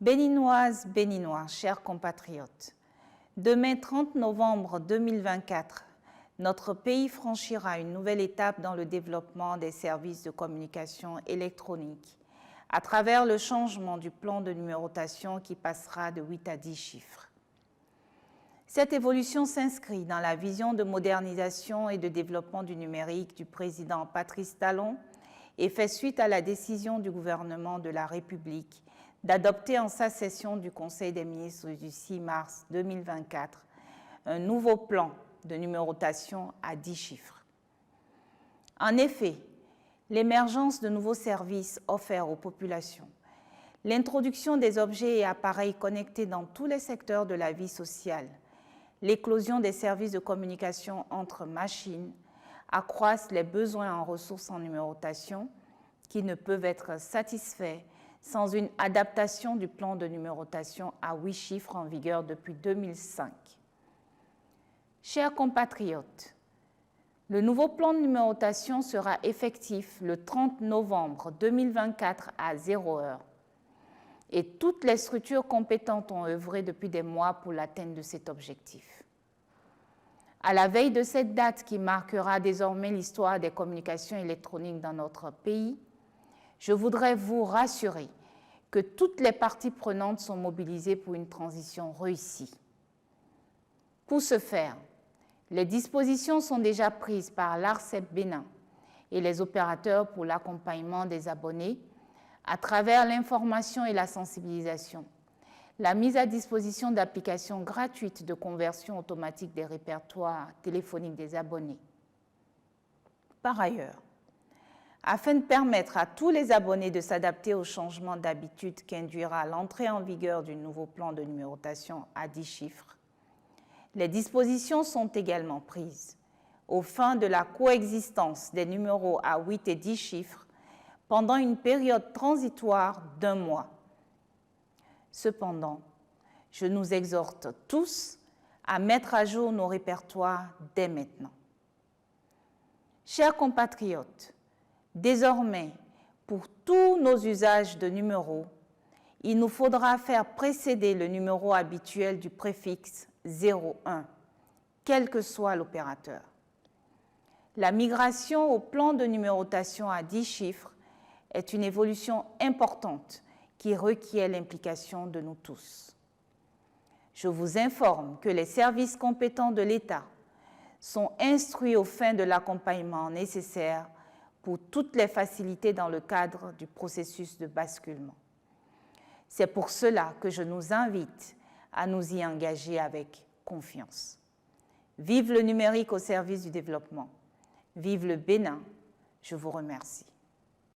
Béninoises, Béninois, chers compatriotes, demain 30 novembre 2024, notre pays franchira une nouvelle étape dans le développement des services de communication électronique à travers le changement du plan de numérotation qui passera de 8 à 10 chiffres. Cette évolution s'inscrit dans la vision de modernisation et de développement du numérique du président Patrice Talon et fait suite à la décision du gouvernement de la République d'adopter en sa session du Conseil des ministres du 6 mars 2024 un nouveau plan de numérotation à 10 chiffres. En effet, l'émergence de nouveaux services offerts aux populations, l'introduction des objets et appareils connectés dans tous les secteurs de la vie sociale, l'éclosion des services de communication entre machines accroissent les besoins en ressources en numérotation qui ne peuvent être satisfaits sans une adaptation du plan de numérotation à 8 chiffres en vigueur depuis 2005. Chers compatriotes, le nouveau plan de numérotation sera effectif le 30 novembre 2024 à 0h et toutes les structures compétentes ont œuvré depuis des mois pour l'atteinte de cet objectif. À la veille de cette date qui marquera désormais l'histoire des communications électroniques dans notre pays, je voudrais vous rassurer que toutes les parties prenantes sont mobilisées pour une transition réussie. Pour ce faire, les dispositions sont déjà prises par l'ARCEP Bénin et les opérateurs pour l'accompagnement des abonnés à travers l'information et la sensibilisation, la mise à disposition d'applications gratuites de conversion automatique des répertoires téléphoniques des abonnés. Par ailleurs, afin de permettre à tous les abonnés de s'adapter aux changements d'habitude qu'induira l'entrée en vigueur du nouveau plan de numérotation à 10 chiffres, les dispositions sont également prises aux fins de la coexistence des numéros à 8 et 10 chiffres pendant une période transitoire d'1 mois. Cependant, je nous exhorte tous à mettre à jour nos répertoires dès maintenant. Chers compatriotes, désormais, pour tous nos usages de numéros, il nous faudra faire précéder le numéro habituel du préfixe 01, quel que soit l'opérateur. La migration au plan de numérotation à 10 chiffres est une évolution importante qui requiert l'implication de nous tous. Je vous informe que les services compétents de l'État sont instruits aux fins de l'accompagnement nécessaire pour toutes les facilités dans le cadre du processus de basculement. C'est pour cela que je nous invite à nous y engager avec confiance. Vive le numérique au service du développement. Vive le Bénin. Je vous remercie.